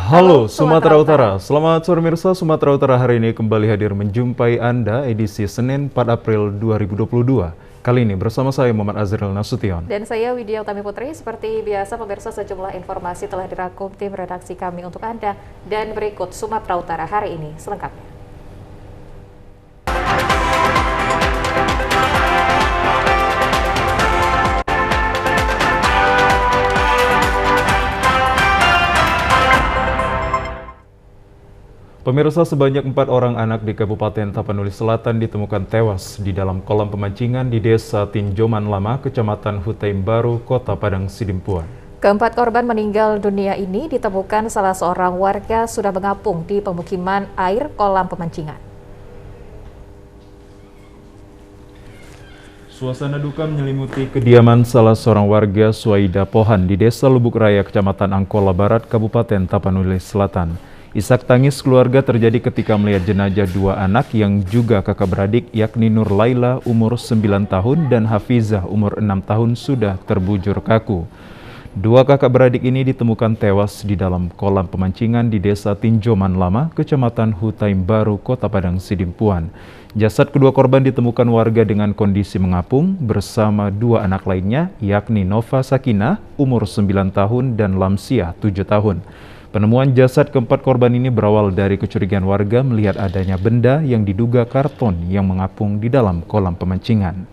Halo Sumatera Utara, selamat sore pemirsa. Sumatera Utara hari ini kembali hadir menjumpai Anda edisi Senin 4 April 2022. Kali ini bersama saya Muhammad Azril Nasution. Dan saya Widya Utami Putri. Seperti biasa pemirsa, sejumlah informasi telah dirangkum tim redaksi kami untuk Anda. Dan berikut Sumatera Utara hari ini selengkapnya. Pemirsa, sebanyak 4 orang anak di Kabupaten Tapanuli Selatan ditemukan tewas di dalam kolam pemancingan di Desa Tinjoman Lama, Kecamatan Hutaim Baru, Kota Padang Sidimpuan. Keempat korban meninggal dunia ini ditemukan salah seorang warga sudah mengapung di pemukiman air kolam pemancingan. Suasana duka menyelimuti kediaman salah seorang warga Suaida Pohan di Desa Lubuk Raya, Kecamatan Angkola Barat, Kabupaten Tapanuli Selatan. Isak tangis keluarga terjadi ketika melihat jenazah dua anak yang juga kakak beradik, yakni Nur Laila umur 9 tahun dan Hafizah umur 6 tahun sudah terbujur kaku. Dua kakak beradik ini ditemukan tewas di dalam kolam pemancingan di Desa Tinjoman Lama, Kecamatan Hutaim Baru, Kota Padang Sidimpuan. Jasad kedua korban ditemukan warga dengan kondisi mengapung bersama dua anak lainnya, yakni Nova Sakinah umur 9 tahun dan Lamsia 7 tahun. Penemuan jasad keempat korban ini berawal dari kecurigaan warga melihat adanya benda yang diduga karton yang mengapung di dalam kolam pemancingan.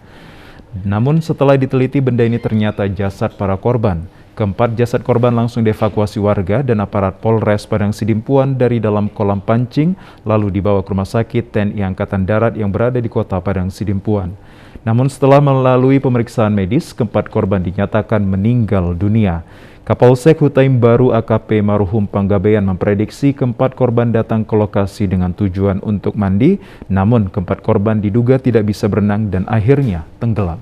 Namun setelah diteliti, benda ini ternyata jasad para korban. Keempat jasad korban langsung dievakuasi warga dan aparat Polres Padang Sidimpuan dari dalam kolam pancing, lalu dibawa ke rumah sakit TNI Angkatan Darat yang berada di Kota Padang Sidimpuan. Namun setelah melalui pemeriksaan medis, keempat korban dinyatakan meninggal dunia. Kapolsek Hutaim Baru AKP Maruhum Panggabean memprediksi keempat korban datang ke lokasi dengan tujuan untuk mandi, namun keempat korban diduga tidak bisa berenang dan akhirnya tenggelam.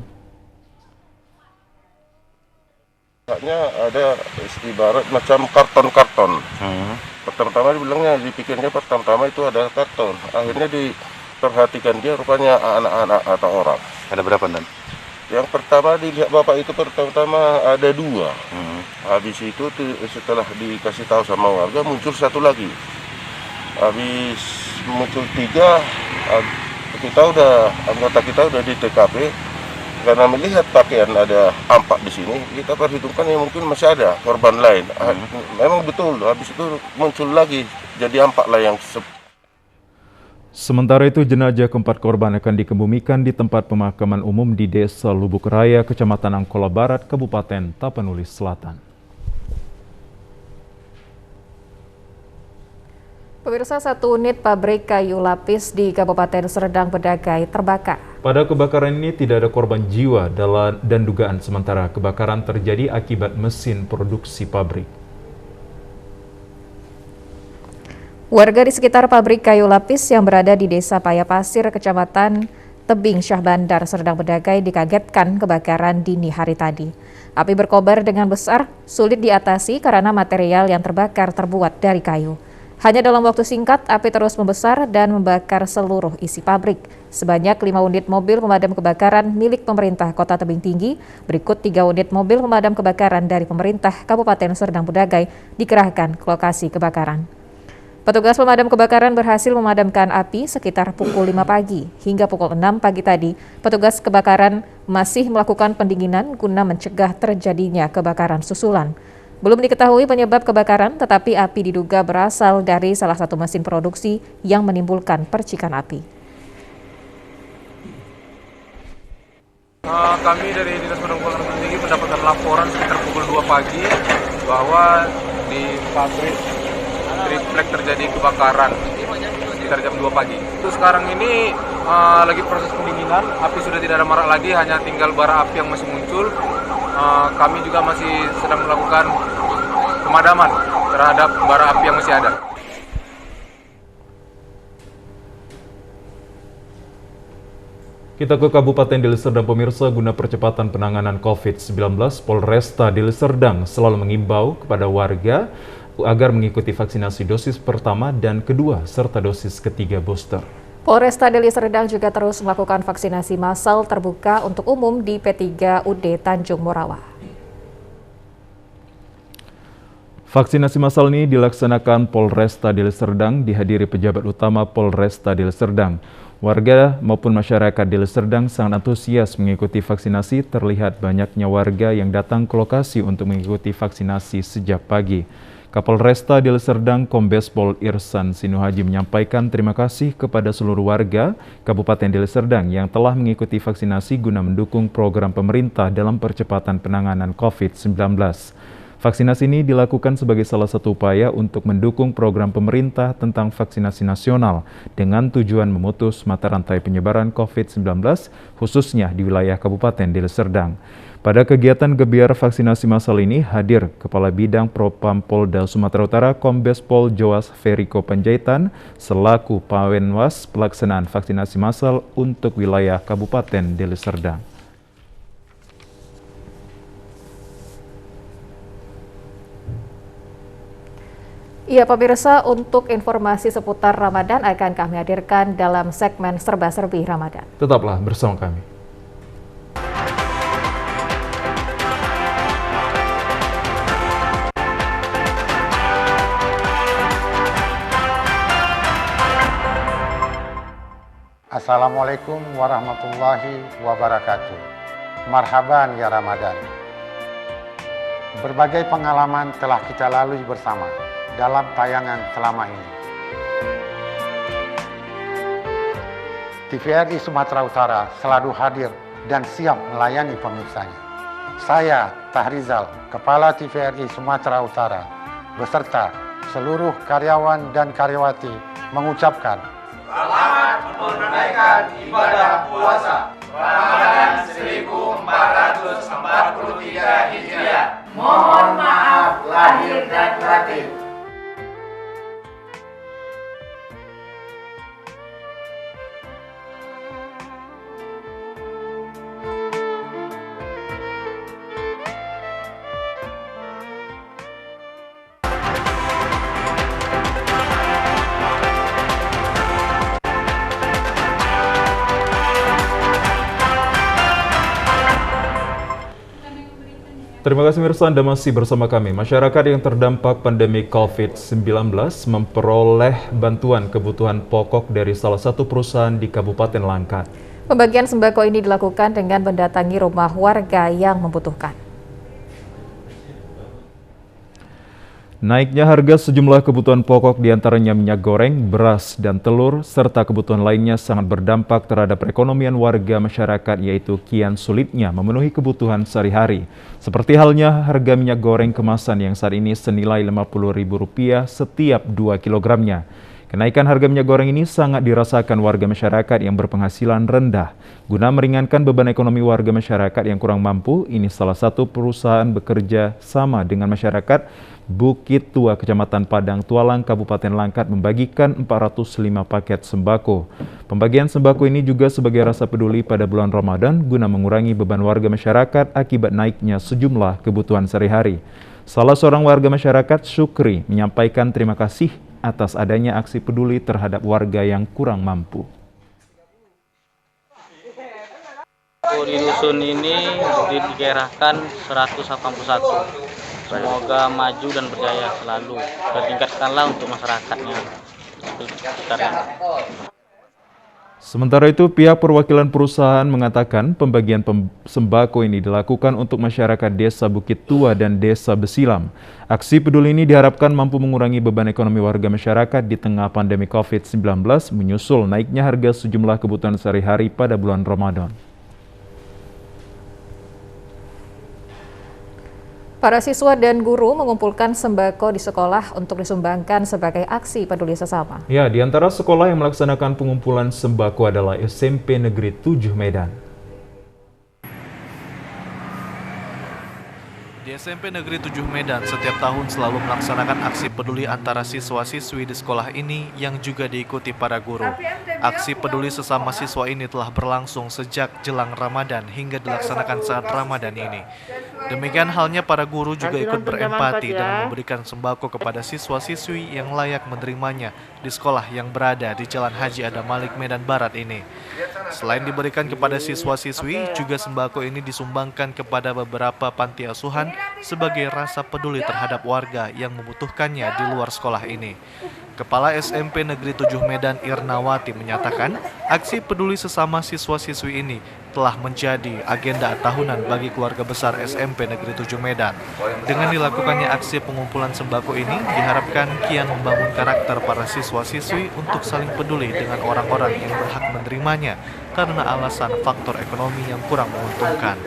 Ada ibarat macam karton-karton. Pertama-tama dibilangnya, dipikirnya pertama-tama itu ada karton. Akhirnya diperhatikan dia rupanya anak-anak atau orang. Ada berapa, Dan? Yang pertama dilihat bapak itu pertama ada dua. Habis itu setelah dikasih tahu sama warga muncul satu lagi. Habis muncul tiga, anggota kita udah di TKP. Karena melihat pakaian ada ampak di sini, kita perhitungkan ya mungkin masih ada korban lain. Memang betul, habis itu muncul lagi, jadi ampak lah yang Sementara itu, jenazah keempat korban akan dikebumikan di tempat pemakaman umum di Desa Lubuk Raya, Kecamatan Angkola Barat, Kabupaten Tapanuli Selatan. Pemirsa, satu unit pabrik kayu lapis di Kabupaten Serdang Bedagai terbakar. Pada kebakaran ini tidak ada korban jiwa dan dugaan sementara kebakaran terjadi akibat mesin produksi pabrik. Warga di sekitar pabrik kayu lapis yang berada di Desa Payapasir, Kecamatan Tebing Syah Bandar, Serdang Bedagai dikagetkan kebakaran dini hari tadi. Api berkobar dengan besar, sulit diatasi karena material yang terbakar terbuat dari kayu. Hanya dalam waktu singkat, api terus membesar dan membakar seluruh isi pabrik. Sebanyak 5 unit mobil pemadam kebakaran milik pemerintah Kota Tebing Tinggi, berikut 3 unit mobil pemadam kebakaran dari pemerintah Kabupaten Serdang Bedagai dikerahkan ke lokasi kebakaran. Petugas pemadam kebakaran berhasil memadamkan api sekitar pukul 5 pagi. Hingga pukul 6 pagi tadi, petugas kebakaran masih melakukan pendinginan guna mencegah terjadinya kebakaran susulan. Belum diketahui penyebab kebakaran, tetapi api diduga berasal dari salah satu mesin produksi yang menimbulkan percikan api. Kami dari Dinas Pemadam Kebakaran Tinggi mendapatkan laporan sekitar pukul 2 pagi bahwa di pabrik triplek terjadi kebakaran sekitar jam 2 pagi. Itu sekarang ini lagi proses pendinginan, api sudah tidak ada marak lagi, hanya tinggal bara api yang masih muncul. Kami juga masih sedang melakukan pemadaman terhadap bara api yang masih ada. Kita ke Kabupaten Deli Serdang, pemirsa. Guna percepatan penanganan COVID-19, Polresta Deli Serdang selalu mengimbau kepada warga agar mengikuti vaksinasi dosis pertama dan kedua serta dosis ketiga booster. Polresta Deli Serdang juga terus melakukan vaksinasi massal terbuka untuk umum di P3 UD Tanjung Morawa. Vaksinasi massal ini dilaksanakan Polresta Deli Serdang dihadiri pejabat utama Polresta Deli Serdang. Warga maupun masyarakat Deli Serdang sangat antusias mengikuti vaksinasi. Terlihat banyaknya warga yang datang ke lokasi untuk mengikuti vaksinasi sejak pagi. Kapolresta Deli Serdang Kombes Pol Irsan Sinuhaji menyampaikan terima kasih kepada seluruh warga Kabupaten Deli Serdang yang telah mengikuti vaksinasi guna mendukung program pemerintah dalam percepatan penanganan COVID-19. Vaksinasi ini dilakukan sebagai salah satu upaya untuk mendukung program pemerintah tentang vaksinasi nasional dengan tujuan memutus mata rantai penyebaran COVID-19 khususnya di wilayah Kabupaten Deli Serdang. Pada kegiatan gebiar vaksinasi massal ini hadir Kepala Bidang Propam Polda Sumatera Utara Kombes Pol Joas Feriko Panjaitan selaku Pawenwas pelaksanaan vaksinasi massal untuk wilayah Kabupaten Deli Serdang. Iya pemirsa, untuk informasi seputar Ramadan akan kami hadirkan dalam segmen Serba-Serbi Ramadan. Tetaplah bersama kami. Assalamualaikum warahmatullahi wabarakatuh. Marhaban ya Ramadan. Berbagai pengalaman telah kita lalui bersama dalam tayangan selama ini. TVRI Sumatera Utara selalu hadir dan siap melayani pemirsanya. Saya, Tahrizal, Kepala TVRI Sumatera Utara, beserta seluruh karyawan dan karyawati mengucapkan selamat menunaikan ibadah puasa Ramadan 1443 Hijriah. Mohon maaf lahir dan batin. Terima kasih pemirsa, Anda masih bersama kami. Masyarakat yang terdampak pandemi COVID-19 memperoleh bantuan kebutuhan pokok dari salah satu perusahaan di Kabupaten Langkat. Pembagian sembako ini dilakukan dengan mendatangi rumah warga yang membutuhkan. Naiknya harga sejumlah kebutuhan pokok diantaranya minyak goreng, beras, dan telur, serta kebutuhan lainnya sangat berdampak terhadap perekonomian warga masyarakat yaitu kian sulitnya memenuhi kebutuhan sehari-hari. Seperti halnya harga minyak goreng kemasan yang saat ini senilai Rp50.000 setiap 2 kilogramnya. Kenaikan harga minyak goreng ini sangat dirasakan warga masyarakat yang berpenghasilan rendah. Guna meringankan beban ekonomi warga masyarakat yang kurang mampu, ini salah satu perusahaan bekerja sama dengan masyarakat Bukit Tua, Kecamatan Padang Tualang, Kabupaten Langkat membagikan 405 paket sembako. Pembagian sembako ini juga sebagai rasa peduli pada bulan Ramadan guna mengurangi beban warga masyarakat akibat naiknya sejumlah kebutuhan sehari-hari. Salah seorang warga masyarakat, Syukri, menyampaikan terima kasih atas adanya aksi peduli terhadap warga yang kurang mampu. Di dusun ini dikerahkan 181. Semoga maju dan berjaya selalu. Tingkatkanlah untuk masyarakatnya. Sementara itu, pihak perwakilan perusahaan mengatakan pembagian sembako ini dilakukan untuk masyarakat Desa Bukit Tua dan Desa Besilam. Aksi peduli ini diharapkan mampu mengurangi beban ekonomi warga masyarakat di tengah pandemi COVID-19 menyusul naiknya harga sejumlah kebutuhan sehari-hari pada bulan Ramadan. Para siswa dan guru mengumpulkan sembako di sekolah untuk disumbangkan sebagai aksi peduli sesama. Ya, di antara sekolah yang melaksanakan pengumpulan sembako adalah SMP Negeri 7 Medan. Di SMP Negeri 7 Medan setiap tahun selalu melaksanakan aksi peduli antara siswa-siswi di sekolah ini yang juga diikuti para guru. Aksi peduli sesama siswa ini telah berlangsung sejak jelang Ramadan hingga dilaksanakan saat Ramadan ini. Demikian halnya para guru juga ikut berempati dengan memberikan sembako kepada siswa-siswi yang layak menerimanya di sekolah yang berada di Jalan Haji Adam Malik, Medan Barat ini. Selain diberikan kepada siswa-siswi, juga sembako ini disumbangkan kepada beberapa panti asuhan sebagai rasa peduli terhadap warga yang membutuhkannya di luar sekolah ini. Kepala SMP Negeri 7 Medan Irnawati menyatakan, aksi peduli sesama siswa-siswi ini telah menjadi agenda tahunan bagi keluarga besar SMP Negeri 7 Medan. Dengan dilakukannya aksi pengumpulan sembako ini, diharapkan kian membangun karakter para siswa-siswi untuk saling peduli dengan orang-orang yang berhak menerimanya karena alasan faktor ekonomi yang kurang menguntungkan.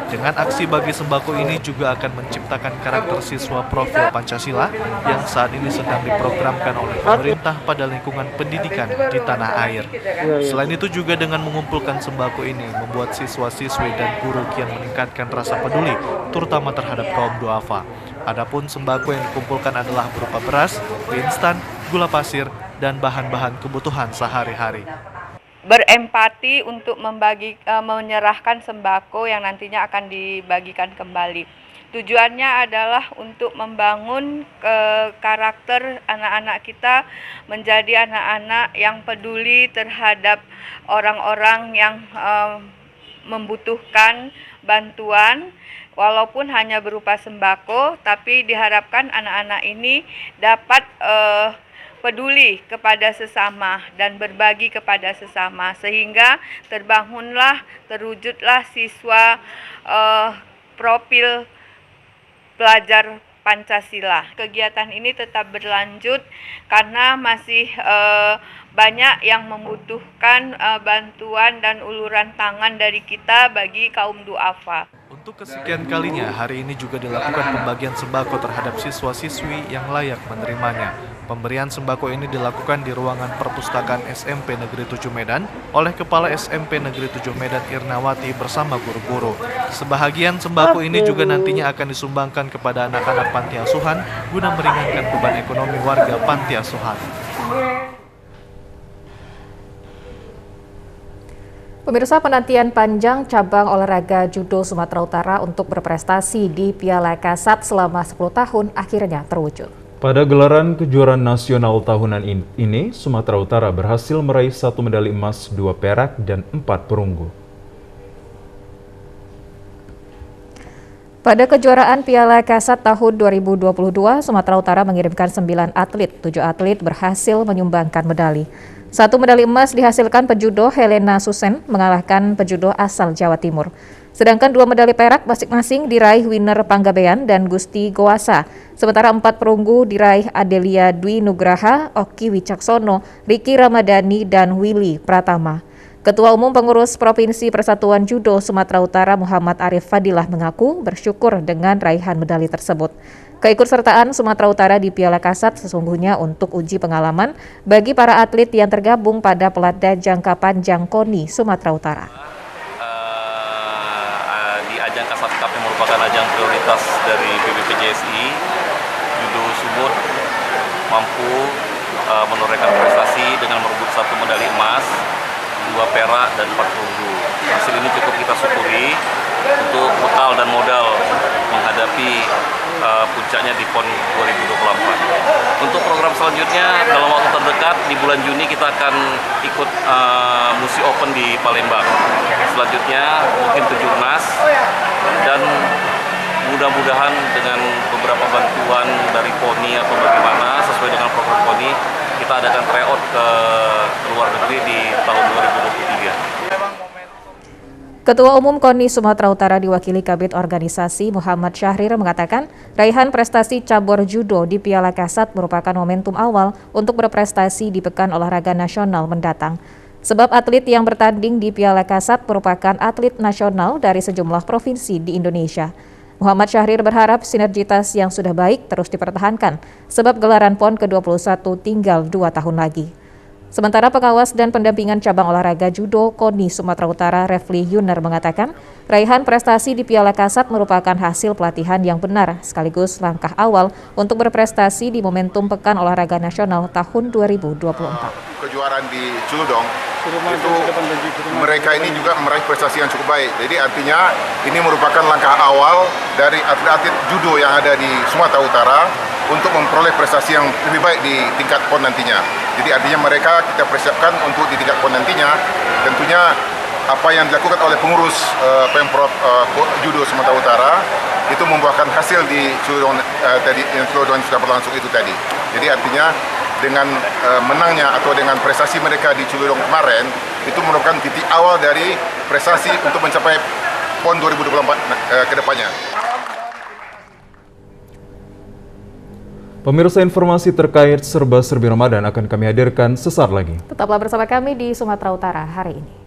Dengan aksi bagi sembako ini juga akan menciptakan karakter siswa profil Pancasila yang saat ini sedang diprogramkan oleh pemerintah pada lingkungan pendidikan di tanah air. Selain itu juga dengan mengumpulkan sembako ini membuat siswa-siswi dan guru kian meningkatkan rasa peduli, terutama terhadap kaum duafa. Adapun sembako yang dikumpulkan adalah berupa beras, mie instan, gula pasir, dan bahan-bahan kebutuhan sehari-hari. Berempati untuk menyerahkan sembako yang nantinya akan dibagikan kembali. Tujuannya adalah untuk membangun karakter anak-anak kita menjadi anak-anak yang peduli terhadap orang-orang yang membutuhkan bantuan, walaupun hanya berupa sembako, tapi diharapkan anak-anak ini dapat peduli kepada sesama dan berbagi kepada sesama, sehingga terwujudlah siswa profil pelajar Pancasila. Kegiatan ini tetap berlanjut karena masih banyak yang membutuhkan bantuan dan uluran tangan dari kita bagi kaum duafa. Untuk kesekian kalinya, hari ini juga dilakukan pembagian sembako terhadap siswa-siswi yang layak menerimanya. Pemberian sembako ini dilakukan di ruangan perpustakaan SMP Negeri 7 Medan oleh Kepala SMP Negeri 7 Medan Irnawati bersama guru-guru. Sebahagian sembako ini juga nantinya akan disumbangkan kepada anak-anak panti asuhan guna meringankan beban ekonomi warga panti asuhan. Pemirsa, penantian panjang cabang olahraga judo Sumatera Utara untuk berprestasi di Piala Kasat selama 10 tahun akhirnya terwujud. Pada gelaran kejuaraan nasional tahunan ini, Sumatera Utara berhasil meraih 1 medali emas, 2 perak, dan 4 perunggu. Pada kejuaraan Piala Kasat tahun 2022, Sumatera Utara mengirimkan 9 atlet, 7 atlet berhasil menyumbangkan medali. 1 medali emas dihasilkan pejudo Helena Susen mengalahkan pejudo asal Jawa Timur. Sedangkan 2 medali perak masing-masing diraih Winner Panggabean dan Gusti Goasa. Sementara 4 perunggu diraih Adelia Dwi Nugraha, Oki Wicaksono, Riki Ramadhani, dan Willy Pratama. Ketua Umum Pengurus Provinsi Persatuan Judo Sumatera Utara Muhammad Arif Fadilah mengaku bersyukur dengan raihan medali tersebut. Keikutsertaan Sumatera Utara di Piala Kasat sesungguhnya untuk uji pengalaman bagi para atlet yang tergabung pada Pelatda Jangka Panjang KONI Sumatera Utara. Di ajang Kasat Cup yang merupakan ajang prioritas dari PBPJSI, Judo Sumut mampu menorehkan prestasi dengan merebut 1 medali emas, 2 perak, dan 4 perunggu. Hasil ini cukup kita syukuri untuk bekal dan modal menghadapi puncaknya di PON 2024. Untuk program selanjutnya dalam waktu terdekat di bulan Juni kita akan ikut Musi Open di Palembang. Selanjutnya mungkin Kejurnas, dan mudah-mudahan dengan beberapa bantuan dari KONI atau bagaimana sesuai dengan program KONI kita adakan tryout ke luar negeri di tahun 2023. Ketua Umum KONI Sumatera Utara diwakili Kabid Organisasi Muhammad Syahrir mengatakan raihan prestasi cabur judo di Piala Kasat merupakan momentum awal untuk berprestasi di Pekan Olahraga Nasional mendatang. Sebab atlet yang bertanding di Piala Kasat merupakan atlet nasional dari sejumlah provinsi di Indonesia. Muhammad Syahrir berharap sinergitas yang sudah baik terus dipertahankan, sebab gelaran PON ke-21 tinggal 2 tahun lagi. Sementara pengawas dan pendampingan cabang olahraga judo KONI Sumatera Utara Refli Yuner mengatakan, raihan prestasi di Piala Kasat merupakan hasil pelatihan yang benar sekaligus langkah awal untuk berprestasi di momentum Pekan Olahraga Nasional tahun 2024. Kejuaraan di Culudong itu mereka ini juga meraih prestasi yang cukup baik. Jadi artinya ini merupakan langkah awal dari atlet-atlet judo yang ada di Sumatera Utara untuk memperoleh prestasi yang lebih baik di tingkat PON nantinya. Jadi artinya mereka kita persiapkan untuk di tingkat PON nantinya. Tentunya apa yang dilakukan oleh pengurus Pemprov Judo Sumatera Utara itu membuahkan hasil di seluruh yang sudah berlangsung itu tadi. Jadi artinya dengan menangnya atau dengan prestasi mereka di Cilodong kemarin itu merupakan titik awal dari prestasi untuk mencapai PON 2024 ke depannya. Pemirsa, informasi terkait serba-serbi Ramadan akan kami hadirkan sesaat lagi. Tetaplah bersama kami di Sumatera Utara hari ini.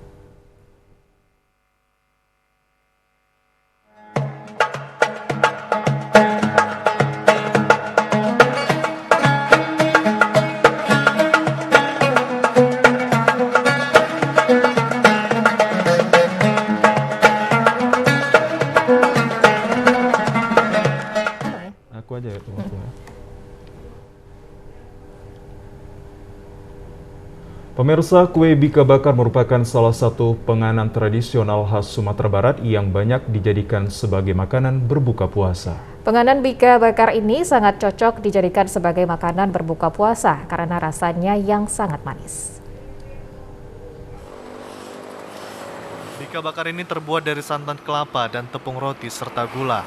Aku aja ya tuh. Pemirsa, kue bika bakar merupakan salah satu penganan tradisional khas Sumatera Barat yang banyak dijadikan sebagai makanan berbuka puasa. Penganan bika bakar ini sangat cocok dijadikan sebagai makanan berbuka puasa karena rasanya yang sangat manis. Bika bakar ini terbuat dari santan kelapa dan tepung roti serta gula.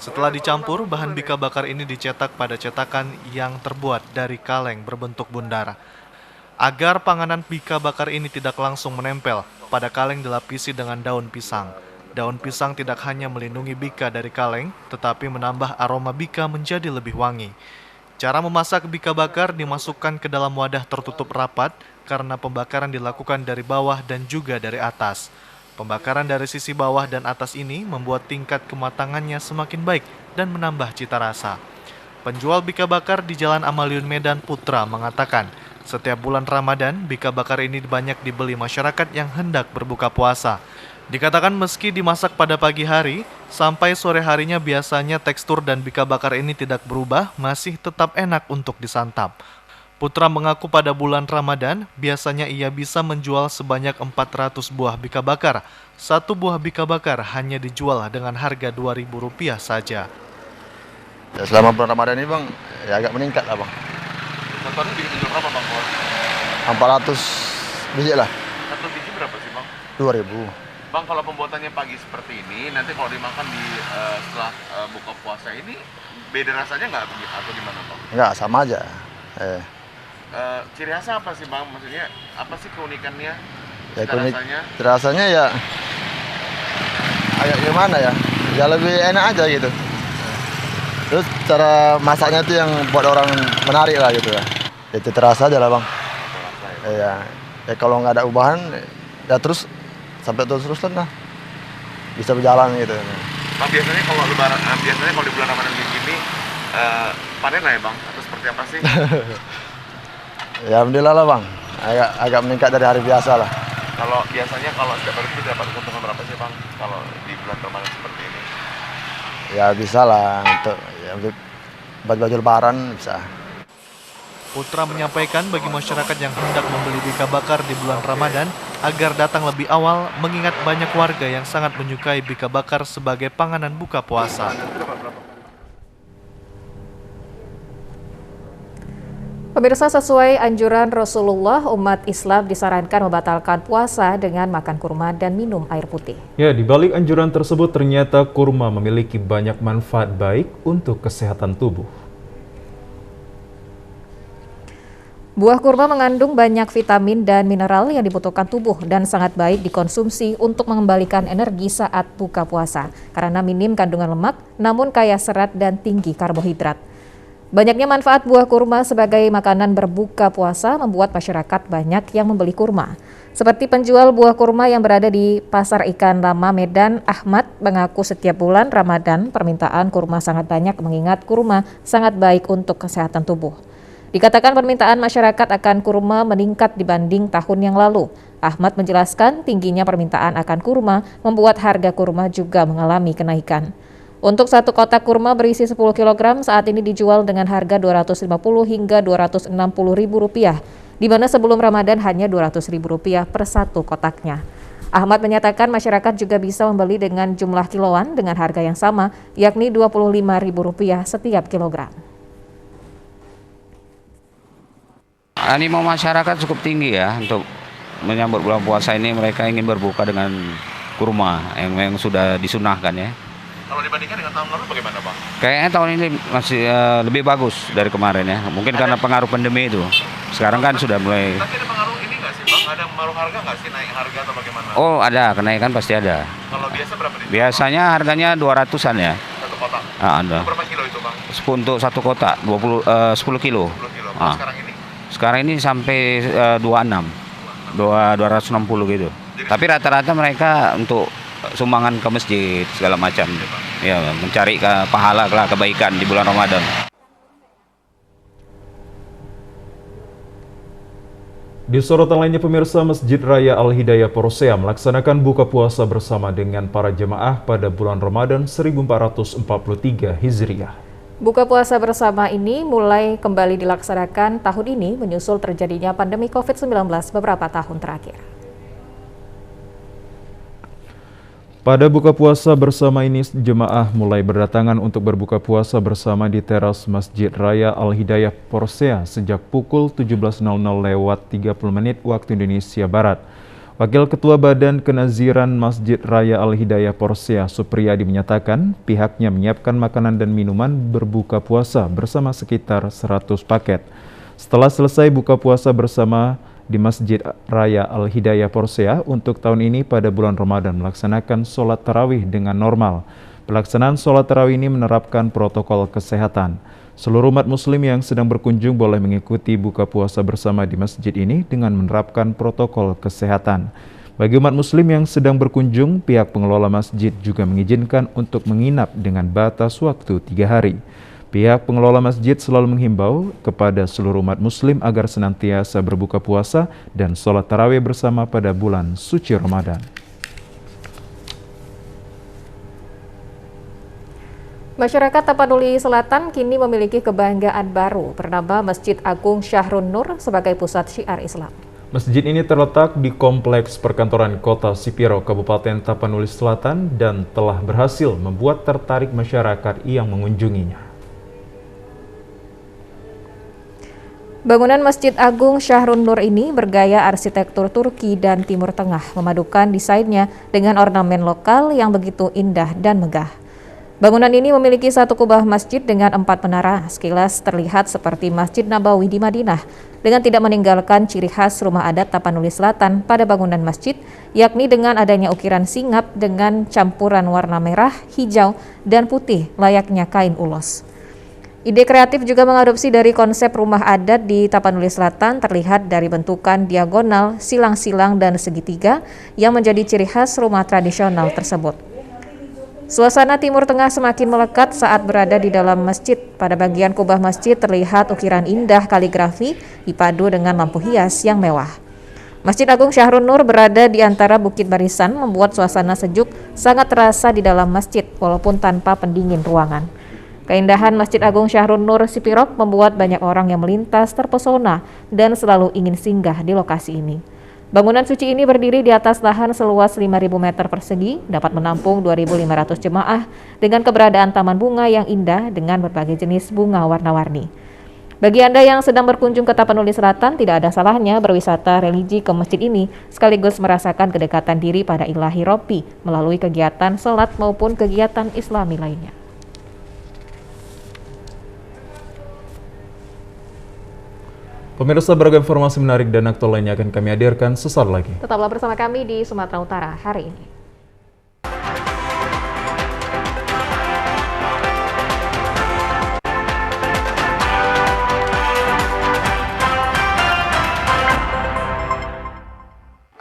Setelah dicampur, bahan bika bakar ini dicetak pada cetakan yang terbuat dari kaleng berbentuk bundar. Agar panganan bika bakar ini tidak langsung menempel, pada kaleng dilapisi dengan daun pisang. Daun pisang tidak hanya melindungi bika dari kaleng, tetapi menambah aroma bika menjadi lebih wangi. Cara memasak bika bakar dimasukkan ke dalam wadah tertutup rapat karena pembakaran dilakukan dari bawah dan juga dari atas. Pembakaran dari sisi bawah dan atas ini membuat tingkat kematangannya semakin baik dan menambah cita rasa. Penjual bika bakar di Jalan Amaliun Medan Putra mengatakan, setiap bulan Ramadan, bika bakar ini banyak dibeli masyarakat yang hendak berbuka puasa. Dikatakan meski dimasak pada pagi hari, sampai sore harinya biasanya tekstur dan bika bakar ini tidak berubah, masih tetap enak untuk disantap. Putra mengaku pada bulan Ramadan, biasanya ia bisa menjual sebanyak 400 buah bika bakar. Satu buah bika bakar hanya dijual dengan harga Rp2.000 saja. Ya, selama bulan Ramadan ini bang, ya agak meningkat lah bang. Contohnya dijual berapa bang? 400 biji lah. Satu biji berapa sih bang? 2.000. Bang, kalau pembuatannya pagi seperti ini, nanti kalau dimakan di setelah buka puasa ini, beda rasanya nggak atau gimana bang? Enggak, sama aja. Ciri khasnya apa sih bang? Maksudnya apa sih keunikannya? Ya, rasanya ya agak gimana ya? Ya lebih enak aja gitu. Terus cara masaknya tuh yang buat orang menarik lah gitu ya. Itu terasa aja lah bang. Ya kalau nggak ada ubahan, ya terus sampai terus-terusan lah. Bisa berjalan gitu. Bang, biasanya kalau lebaran, biasanya kalau di bulan Ramadan gini, panen lah ya bang? Atau seperti apa sih? Ya alhamdulillah lah bang. Agak meningkat dari hari biasa lah. Kalau biasanya kalau setiap hari itu dapat keuntungan berapa sih bang? Kalau di bulan Ramadan seperti ini? Ya bisa lah untuk baju lebaran bisa. Putra menyampaikan bagi masyarakat yang hendak membeli bika bakar di bulan Ramadan agar datang lebih awal mengingat banyak warga yang sangat menyukai bika bakar sebagai panganan buka puasa. Pemirsa, sesuai anjuran Rasulullah, umat Islam disarankan membatalkan puasa dengan makan kurma dan minum air putih. Ya, di balik anjuran tersebut ternyata kurma memiliki banyak manfaat baik untuk kesehatan tubuh. Buah kurma mengandung banyak vitamin dan mineral yang dibutuhkan tubuh dan sangat baik dikonsumsi untuk mengembalikan energi saat buka puasa karena minim kandungan lemak namun kaya serat dan tinggi karbohidrat. Banyaknya manfaat buah kurma sebagai makanan berbuka puasa membuat masyarakat banyak yang membeli kurma. Seperti penjual buah kurma yang berada di Pasar Ikan Lama Medan, Ahmad mengaku setiap bulan Ramadan permintaan kurma sangat banyak mengingat kurma sangat baik untuk kesehatan tubuh. Dikatakan permintaan masyarakat akan kurma meningkat dibanding tahun yang lalu. Ahmad menjelaskan tingginya permintaan akan kurma membuat harga kurma juga mengalami kenaikan. Untuk satu kotak kurma berisi 10 kg saat ini dijual dengan harga Rp250 hingga Rp260.000. di mana sebelum Ramadan hanya Rp200.000 per satu kotaknya. Ahmad menyatakan masyarakat juga bisa membeli dengan jumlah kiloan dengan harga yang sama, yakni Rp25.000 setiap kilogram. Animo masyarakat cukup tinggi ya untuk menyambut bulan puasa ini. Mereka ingin berbuka dengan kurma yang sudah disunahkan ya. Kalau dibandingkan dengan tahun lalu bagaimana, Bang? Kayaknya tahun ini masih lebih bagus dari kemarin ya. Mungkin karena pengaruh pandemi itu. Sekarang kan sudah mulai. Tapi ada pengaruh ini nggak sih, Bang? Ada pengaruh harga nggak sih, naik harga atau bagaimana? Oh ada, kenaikan pasti ada. Kalau biasa berapa nih? Biasanya harganya 200-an ya. Satu kotak? Ada. Berapa kilo itu, Bang? Untuk satu kotak 10 kilo. 10 kilo. Sekarang ini? Sekarang ini sampai 260 gitu. Tapi rata-rata mereka untuk sumbangan ke masjid segala macam. Ya, mencari pahala kebaikan di bulan Ramadan. Di sorotan lainnya pemirsa, Masjid Raya Al-Hidayah Porsea melaksanakan buka puasa bersama dengan para jemaah pada bulan Ramadan 1443 Hijriah. Buka puasa bersama ini mulai kembali dilaksanakan tahun ini menyusul terjadinya pandemi COVID-19 beberapa tahun terakhir. Pada buka puasa bersama ini, jemaah mulai berdatangan untuk berbuka puasa bersama di teras Masjid Raya Al-Hidayah Porsea sejak pukul 17.00 lewat 30 menit waktu Indonesia Barat. Wakil Ketua Badan Kenaziran Masjid Raya Al-Hidayah Porsea, Supriyadi, menyatakan pihaknya menyiapkan makanan dan minuman berbuka puasa bersama sekitar 100 paket. Setelah selesai buka puasa bersama di Masjid Raya Al-Hidayah Porsea, untuk tahun ini pada bulan Ramadan melaksanakan sholat tarawih dengan normal. Pelaksanaan sholat tarawih ini menerapkan protokol kesehatan. Seluruh umat muslim yang sedang berkunjung boleh mengikuti buka puasa bersama di masjid ini dengan menerapkan protokol kesehatan. Bagi umat muslim yang sedang berkunjung, pihak pengelola masjid juga mengizinkan untuk menginap dengan batas waktu 3 hari. Pihak pengelola masjid selalu menghimbau kepada seluruh umat muslim agar senantiasa berbuka puasa dan sholat tarawih bersama pada bulan suci Ramadan. Masyarakat Tapanuli Selatan kini memiliki kebanggaan baru bernama Masjid Agung Syahrun Nur sebagai pusat syiar Islam. Masjid ini terletak di Kompleks Perkantoran Kota Sipiro, Kabupaten Tapanuli Selatan dan telah berhasil membuat tertarik masyarakat yang mengunjunginya. Bangunan Masjid Agung Syahrun Nur ini bergaya arsitektur Turki dan Timur Tengah, memadukan desainnya dengan ornamen lokal yang begitu indah dan megah. Bangunan ini memiliki satu kubah masjid dengan 4 menara, sekilas terlihat seperti Masjid Nabawi di Madinah, dengan tidak meninggalkan ciri khas rumah adat Tapanuli Selatan pada bangunan masjid, yakni dengan adanya ukiran singap dengan campuran warna merah, hijau, dan putih layaknya kain ulos. Ide kreatif juga mengadopsi dari konsep rumah adat di Tapanuli Selatan, terlihat dari bentukan diagonal, silang-silang, dan segitiga yang menjadi ciri khas rumah tradisional tersebut. Suasana Timur Tengah semakin melekat saat berada di dalam masjid. Pada bagian kubah masjid terlihat ukiran indah kaligrafi dipadu dengan lampu hias yang mewah. Masjid Agung Syahrun Nur berada di antara Bukit Barisan, membuat suasana sejuk sangat terasa di dalam masjid walaupun tanpa pendingin ruangan. Keindahan Masjid Agung Syahrun Nur Sipirok membuat banyak orang yang melintas terpesona dan selalu ingin singgah di lokasi ini. Bangunan suci ini berdiri di atas lahan seluas 5.000 meter persegi, dapat menampung 2.500 jemaah dengan keberadaan taman bunga yang indah dengan berbagai jenis bunga warna-warni. Bagi Anda yang sedang berkunjung ke Tapanuli Selatan, tidak ada salahnya berwisata religi ke masjid ini, sekaligus merasakan kedekatan diri pada Ilahi Robbi melalui kegiatan sholat maupun kegiatan Islami lainnya. Pemirsa, beragam informasi menarik dan aktual lainnya akan kami hadirkan sesaat lagi. Tetaplah bersama kami di Sumatera Utara hari ini.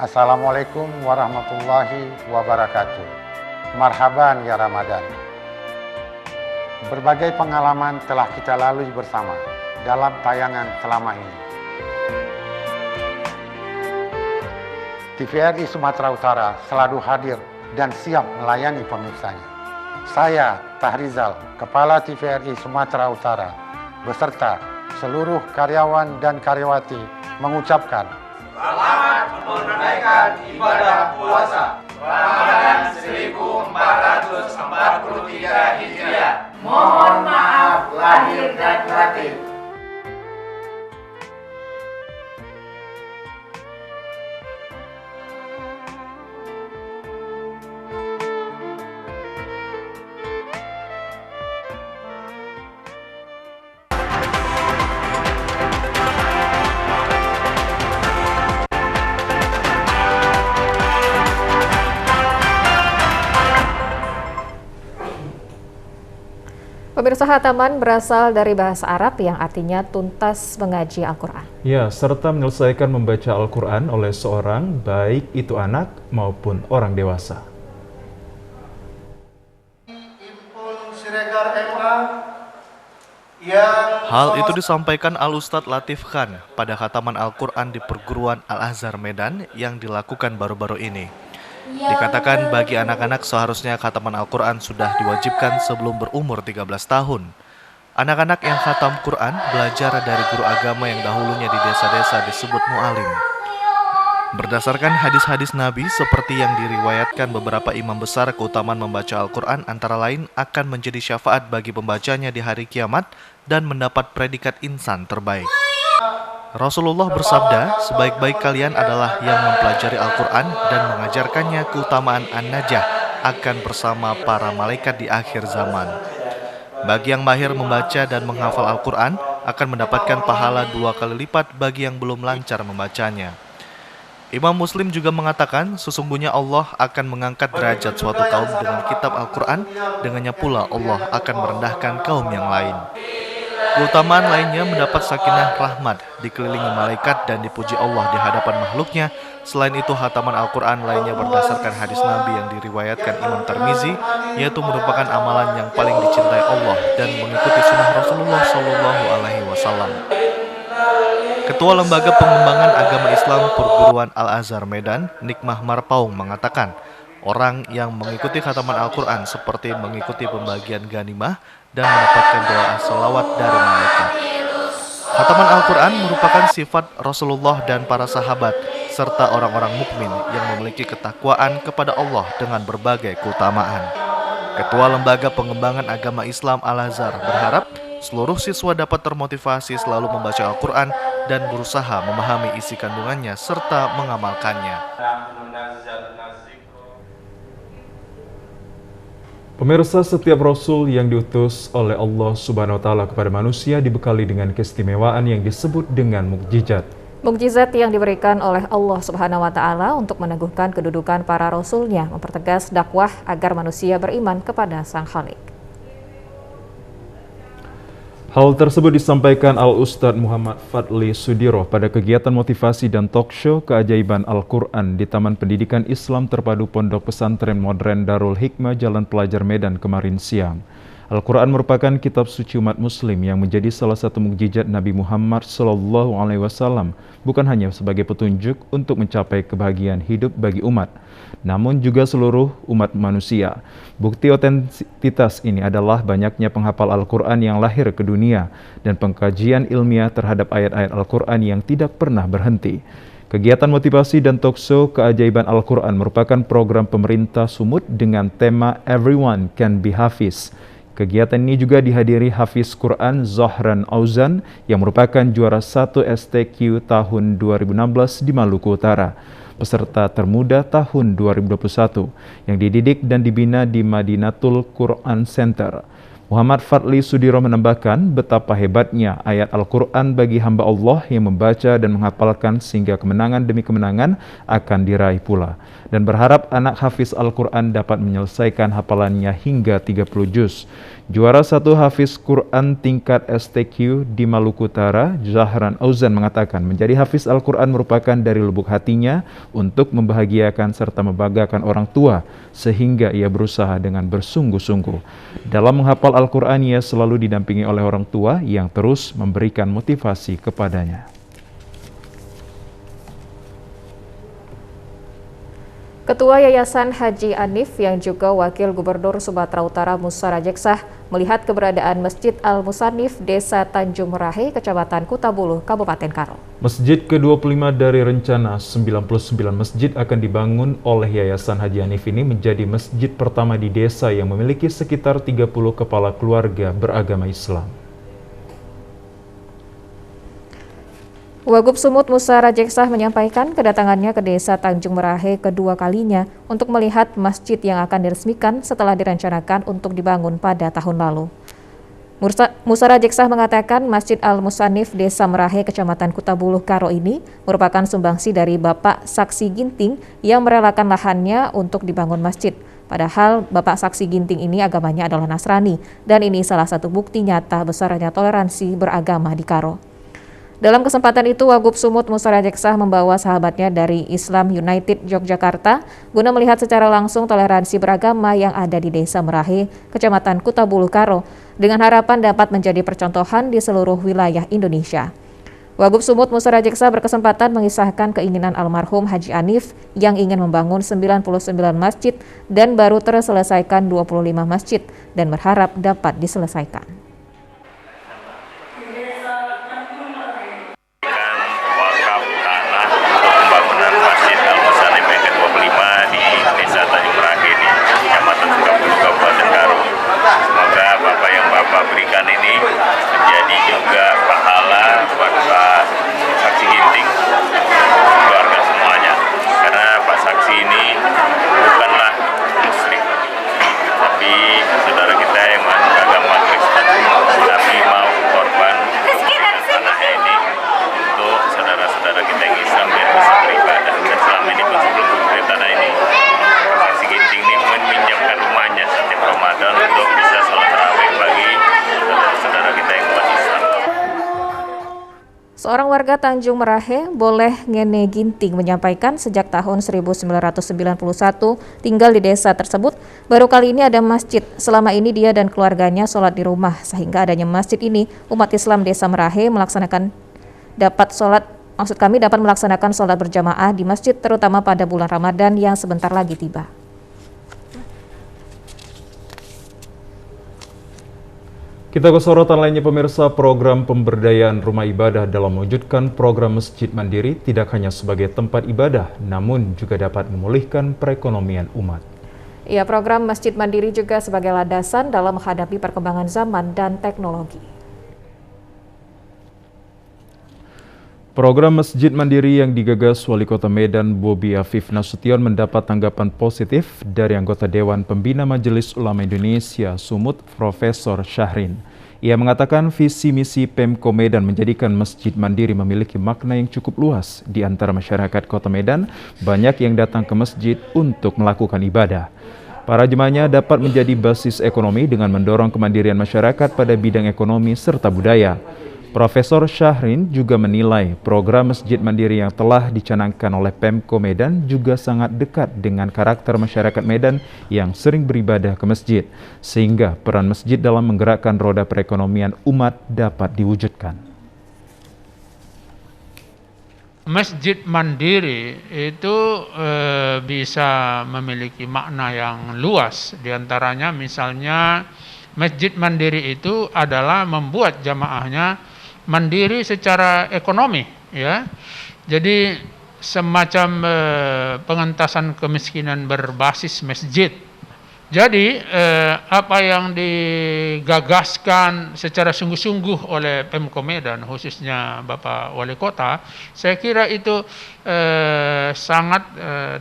Assalamualaikum warahmatullahi wabarakatuh. Marhaban ya Ramadan. Berbagai pengalaman telah kita lalui bersama dalam tayangan selama ini. TVRI Sumatera Utara selalu hadir dan siap melayani pemirsanya. Saya, Tahrizal, Kepala TVRI Sumatera Utara, beserta seluruh karyawan dan karyawati mengucapkan selamat menunaikan ibadah puasa Ramadan 1443 Hijriah. Mohon maaf lahir dan batin. Pemirsa, khataman berasal dari bahasa Arab yang artinya tuntas mengaji Al-Quran. Ya, serta menyelesaikan membaca Al-Quran oleh seorang, baik itu anak maupun orang dewasa. Hal itu disampaikan Al-Ustadz Latif Khan pada khataman Al-Quran di Perguruan Al-Azhar Medan yang dilakukan baru-baru ini. Dikatakan bagi anak-anak seharusnya khataman Al-Quran sudah diwajibkan sebelum berumur 13 tahun. Anak-anak yang khatam Quran belajar dari guru agama yang dahulunya di desa-desa disebut mu'alim. Berdasarkan hadis-hadis Nabi seperti yang diriwayatkan beberapa imam besar, keutamaan membaca Al-Quran antara lain akan menjadi syafaat bagi pembacanya di hari kiamat dan mendapat predikat insan terbaik. Rasulullah bersabda, sebaik-baik kalian adalah yang mempelajari Al-Quran dan mengajarkannya. Keutamaan an-najah akan bersama para malaikat di akhir zaman. Bagi yang mahir membaca dan menghafal Al-Quran akan mendapatkan pahala 2 kali lipat bagi yang belum lancar membacanya. Imam Muslim juga mengatakan, sesungguhnya Allah akan mengangkat derajat suatu kaum dengan kitab Al-Quran, dengannya pula Allah akan merendahkan kaum yang lain. Keutamaan lainnya mendapat sakinah rahmat, dikelilingi malaikat dan dipuji Allah di hadapan makhluknya. Selain itu, khataman Al-Quran lainnya berdasarkan hadis Nabi yang diriwayatkan Imam Tirmizi, yaitu merupakan amalan yang paling dicintai Allah dan mengikuti sunnah Rasulullah SAW. Ketua Lembaga Pengembangan Agama Islam Perguruan Al-Azhar Medan, Nikmah Marpaung mengatakan, orang yang mengikuti khataman Al-Quran seperti mengikuti pembagian ghanimah dan mendapatkan doa selawat dari malaikat. Khataman Al-Quran merupakan sifat Rasulullah dan para sahabat, serta orang-orang mukmin yang memiliki ketakwaan kepada Allah dengan berbagai keutamaan. Ketua Lembaga Pengembangan Agama Islam Al-Azhar berharap seluruh siswa dapat termotivasi selalu membaca Al-Quran dan berusaha memahami isi kandungannya serta mengamalkannya. Pemirsa, setiap Rasul yang diutus oleh Allah Subhanahu wa Ta'ala kepada manusia dibekali dengan keistimewaan yang disebut dengan mukjizat. Mukjizat yang diberikan oleh Allah Subhanahu wa Ta'ala untuk meneguhkan kedudukan para Rasulnya, mempertegas dakwah agar manusia beriman kepada Sang Khalik. Hal tersebut disampaikan Al-Ustadz Muhammad Fadli Sudiro pada kegiatan motivasi dan talk show keajaiban Al-Quran di Taman Pendidikan Islam Terpadu Pondok Pesantren Modern Darul Hikmah Jalan Pelajar Medan kemarin siang. Al-Quran merupakan kitab suci umat muslim yang menjadi salah satu mukjizat Nabi Muhammad SAW, bukan hanya sebagai petunjuk untuk mencapai kebahagiaan hidup bagi umat, namun juga seluruh umat manusia. Bukti otentitas ini adalah banyaknya penghafal Al-Quran yang lahir ke dunia dan pengkajian ilmiah terhadap ayat-ayat Al-Quran yang tidak pernah berhenti. Kegiatan motivasi dan talk show keajaiban Al-Quran merupakan program pemerintah Sumut dengan tema Everyone Can Be Hafiz. Kegiatan ini juga dihadiri Hafiz Quran Zohran Auzan yang merupakan juara 1 STQ tahun 2016 di Maluku Utara. Peserta termuda tahun 2021 yang dididik dan dibina di Madinatul Quran Center. Muhammad Fadli Sudiro menambahkan betapa hebatnya ayat Al-Quran bagi hamba Allah yang membaca dan menghafalkan sehingga kemenangan demi kemenangan akan diraih pula. Dan berharap anak hafiz Al-Quran dapat menyelesaikan hafalannya hingga 30 juz. Juara 1 hafiz Quran tingkat STQ di Maluku Utara, Zahran Auzan mengatakan menjadi hafiz Al-Quran merupakan dari lubuk hatinya untuk membahagiakan serta membanggakan orang tua sehingga ia berusaha dengan bersungguh-sungguh. Dalam menghafal Al-Quran ia selalu didampingi oleh orang tua yang terus memberikan motivasi kepadanya. Ketua Yayasan Haji Anif yang juga Wakil Gubernur Sumatera Utara Musa Rajeksah melihat keberadaan Masjid Al-Musannif Desa Tanjung Merahe, Kecamatan Kutabuluh, Kabupaten Karo. Masjid ke-25 dari rencana 99 masjid akan dibangun oleh Yayasan Haji Anif ini menjadi masjid pertama di desa yang memiliki sekitar 30 kepala keluarga beragama Islam. Wagub Sumut Musa Rajeksah menyampaikan kedatangannya ke Desa Tanjung Merahe kedua kalinya untuk melihat masjid yang akan diresmikan setelah direncanakan untuk dibangun pada tahun lalu. Musa Rajeksah mengatakan Masjid Al-Musannif Desa Merahe, Kecamatan Kutabuluh, Karo ini merupakan sumbangsi dari Bapak Saksi Ginting yang merelakan lahannya untuk dibangun masjid. Padahal Bapak Saksi Ginting ini agamanya adalah Nasrani dan ini salah satu bukti nyata besarnya toleransi beragama di Karo. Dalam kesempatan itu, Wagub Sumut Musa Rajeksah membawa sahabatnya dari Islam United Yogyakarta guna melihat secara langsung toleransi beragama yang ada di Desa Merahe, Kecamatan Kutabuluh, Karo, dengan harapan dapat menjadi percontohan di seluruh wilayah Indonesia. Wagub Sumut Musa Rajeksah berkesempatan mengisahkan keinginan almarhum Haji Anif yang ingin membangun 99 masjid dan baru terselesaikan 25 masjid dan berharap dapat diselesaikan. Berikan ini menjadi juga pahala buat Pak Saksi Ginting, keluarga semuanya. Karena Pak Saksi ini bukanlah Muslim, tapi saudara kita yang beragama Kristen, tapi mau korban anaknya ini untuk saudara-saudara kita yang Islam biar bisa beribadah. Dan selama ini pun sebelum memberi tanah ini, Pak Saksi Ginting ini meminjamkan rumahnya setiap Ramadan untuk bisa sholat tarawih bagi saudara kita yang umat Islam. Seorang warga Tanjung Merahe, Boleh Ngene Ginting, menyampaikan sejak tahun 1991 tinggal di desa tersebut, baru kali ini ada masjid. Selama ini dia dan keluarganya sholat di rumah, sehingga adanya masjid ini, umat Islam Desa Merahe dapat melaksanakan sholat berjamaah di masjid, terutama pada bulan Ramadan yang sebentar lagi tiba. Kita ke sorotan lainnya pemirsa. Program pemberdayaan rumah ibadah dalam mewujudkan program Masjid Mandiri tidak hanya sebagai tempat ibadah, namun juga dapat memulihkan perekonomian umat. Ya, program Masjid Mandiri juga sebagai landasan dalam menghadapi perkembangan zaman dan teknologi. Program Masjid Mandiri yang digagas Wali Kota Medan Bobi Afif Nasution mendapat tanggapan positif dari anggota Dewan Pembina Majelis Ulama Indonesia Sumut, Profesor Syahrin. Ia mengatakan visi misi Pemko Medan menjadikan Masjid Mandiri memiliki makna yang cukup luas di antara masyarakat Kota Medan. Banyak yang datang ke masjid untuk melakukan ibadah. Para jemaahnya dapat menjadi basis ekonomi dengan mendorong kemandirian masyarakat pada bidang ekonomi serta budaya. Profesor Syahrin juga menilai program Masjid Mandiri yang telah dicanangkan oleh Pemko Medan juga sangat dekat dengan karakter masyarakat Medan yang sering beribadah ke masjid, sehingga peran masjid dalam menggerakkan roda perekonomian umat dapat diwujudkan. Masjid Mandiri itu bisa memiliki makna yang luas. Di antaranya misalnya Masjid Mandiri itu adalah membuat jamaahnya mandiri secara ekonomi, ya. Jadi semacam pengentasan kemiskinan berbasis masjid. Jadi apa yang digagaskan secara sungguh-sungguh oleh Pemko Medan, khususnya Bapak Wali Kota, saya kira itu sangat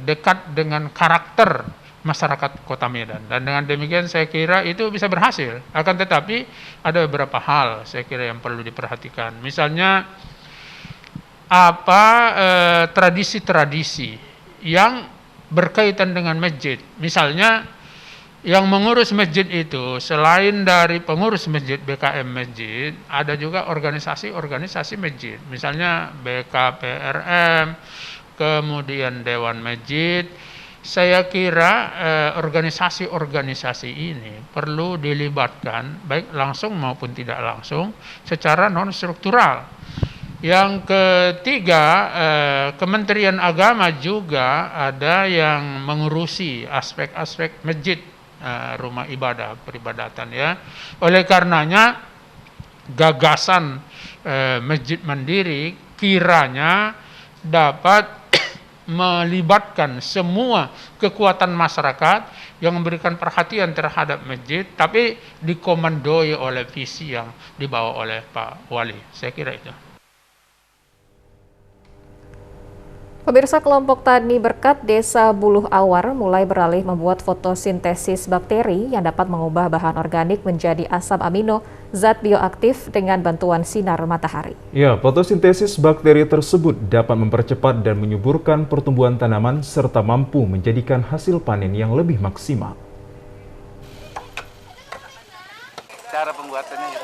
dekat dengan karakter masyarakat Kota Medan, dan dengan demikian saya kira itu bisa berhasil. Akan tetapi ada beberapa hal saya kira yang perlu diperhatikan. Misalnya tradisi-tradisi yang berkaitan dengan masjid. Misalnya yang mengurus masjid itu selain dari pengurus masjid BKM masjid, ada juga organisasi-organisasi masjid. Misalnya BKPRM, kemudian Dewan Masjid. Saya kira organisasi-organisasi ini perlu dilibatkan baik langsung maupun tidak langsung secara non struktural. Yang ketiga, Kementerian Agama juga ada yang mengurusi aspek-aspek masjid, rumah ibadah, peribadatan ya. Oleh karenanya gagasan Masjid Mandiri kiranya dapat melibatkan semua kekuatan masyarakat yang memberikan perhatian terhadap masjid, tapi dikomandoi oleh visi yang dibawa oleh Pak Wali. Saya kira itu. Pemirsa, kelompok tani berkat Desa Buluh Awar mulai beralih membuat fotosintesis bakteri yang dapat mengubah bahan organik menjadi asam amino, zat bioaktif dengan bantuan sinar matahari. Ya, fotosintesis bakteri tersebut dapat mempercepat dan menyuburkan pertumbuhan tanaman serta mampu menjadikan hasil panen yang lebih maksimal. Cara pembuatannya ya.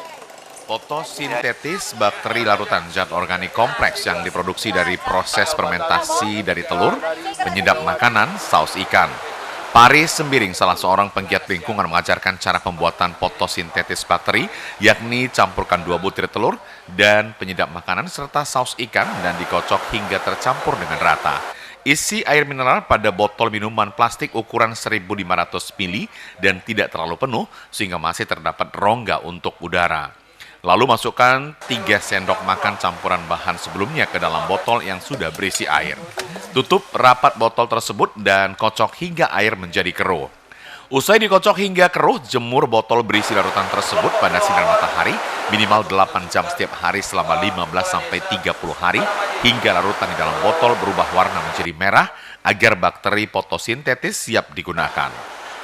Fotosintetis bakteri larutan zat organik kompleks yang diproduksi dari proses fermentasi dari telur, penyedap makanan, saus ikan. Paris Sembiring, salah seorang penggiat lingkungan, mengajarkan cara pembuatan fotosintetis bakteri, yakni campurkan 2 butir telur dan penyedap makanan serta saus ikan dan dikocok hingga tercampur dengan rata. Isi air mineral pada botol minuman plastik ukuran 1.500 ml dan tidak terlalu penuh sehingga masih terdapat rongga untuk udara. Lalu masukkan 3 sendok makan campuran bahan sebelumnya ke dalam botol yang sudah berisi air. Tutup rapat botol tersebut dan kocok hingga air menjadi keruh. Usai dikocok hingga keruh, jemur botol berisi larutan tersebut pada sinar matahari minimal 8 jam setiap hari selama 15-30 hari hingga larutan di dalam botol berubah warna menjadi merah agar bakteri fotosintetis siap digunakan.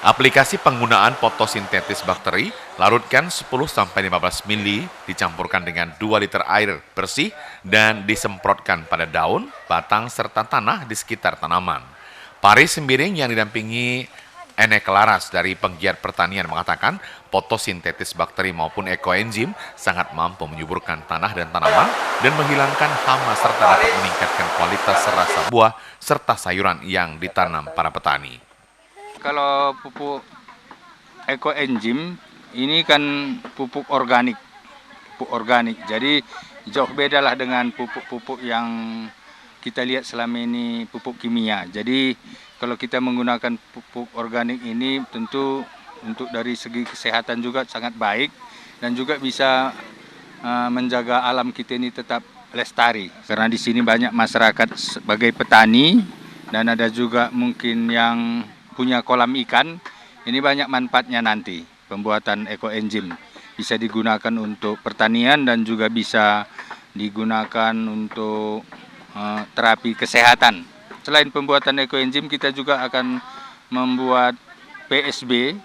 Aplikasi penggunaan fotosintetis bakteri, larutkan 10-15 ml, dicampurkan dengan 2 liter air bersih dan disemprotkan pada daun, batang, serta tanah di sekitar tanaman. Paris Sembiring yang didampingi Enek Laras dari penggiat pertanian mengatakan fotosintetis bakteri maupun ekoenzim sangat mampu menyuburkan tanah dan tanaman dan menghilangkan hama serta dapat meningkatkan kualitas rasa buah serta sayuran yang ditanam para petani. Kalau pupuk ekoenzim ini kan pupuk organik, jadi jauh beda lah dengan pupuk-pupuk yang kita lihat selama ini, pupuk kimia. Jadi kalau kita menggunakan pupuk organik ini tentu untuk dari segi kesehatan juga sangat baik dan juga bisa menjaga alam kita ini tetap lestari. Karena di sini banyak masyarakat sebagai petani dan ada juga mungkin yang punya kolam ikan. Ini banyak manfaatnya nanti pembuatan ekoenzim. Bisa digunakan untuk pertanian dan juga bisa digunakan untuk terapi kesehatan. Selain pembuatan ekoenzim, kita juga akan membuat PSB,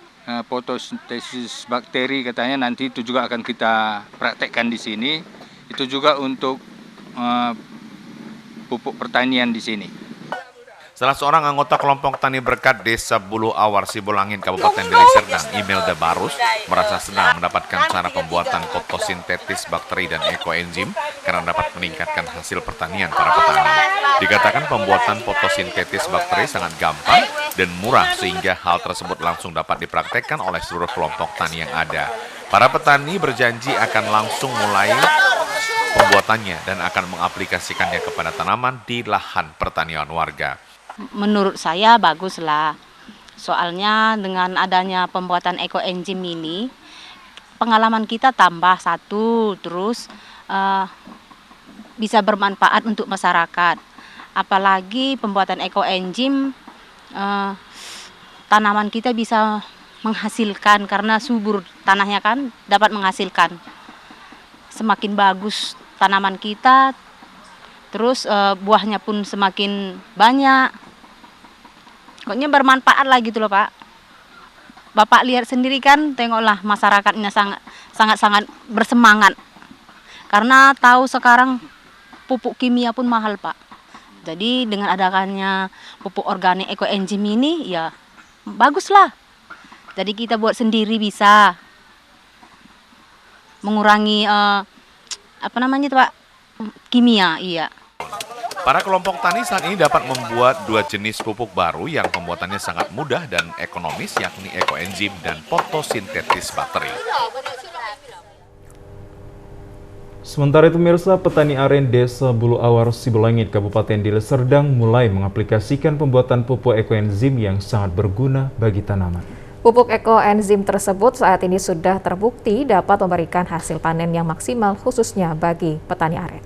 fotosintesis bakteri katanya, nanti itu juga akan kita praktekkan di sini. Itu juga untuk pupuk pertanian di sini. Salah seorang anggota kelompok tani berkat Desa Buluh Awar, Sibolangit, Kabupaten Deli Serdang, Imelda Barus, merasa senang mendapatkan cara pembuatan fotosintetis bakteri dan ekoenzim karena dapat meningkatkan hasil pertanian para petani. Dikatakan pembuatan fotosintetis bakteri sangat gampang dan murah sehingga hal tersebut langsung dapat dipraktekkan oleh seluruh kelompok tani yang ada. Para petani berjanji akan langsung mulai pembuatannya dan akan mengaplikasikannya kepada tanaman di lahan pertanian warga. Menurut saya baguslah, soalnya dengan adanya pembuatan ekoenzim ini, pengalaman kita tambah satu, terus bisa bermanfaat untuk masyarakat. Apalagi pembuatan ekoenzim, tanaman kita bisa menghasilkan karena subur tanahnya kan dapat menghasilkan. Semakin bagus tanaman kita, terus buahnya pun semakin banyak. Pokoknya bermanfaat lah gitu loh Pak. Bapak lihat sendiri kan, tengoklah masyarakatnya sangat bersemangat. Karena tahu sekarang pupuk kimia pun mahal Pak. Jadi dengan adanya pupuk organik ekoenzim ini ya baguslah. Jadi kita buat sendiri bisa mengurangi Pak, kimia, iya. Para kelompok tani saat ini dapat membuat 2 jenis pupuk baru yang pembuatannya sangat mudah dan ekonomis, yakni ekoenzim dan fotosintetis bakteri. Sementara itu pemirsa, petani aren Desa Bulu Awar, Sibulangit, Kabupaten Deli Serdang mulai mengaplikasikan pembuatan pupuk ekoenzim yang sangat berguna bagi tanaman. Pupuk ekoenzim tersebut saat ini sudah terbukti dapat memberikan hasil panen yang maksimal khususnya bagi petani aren.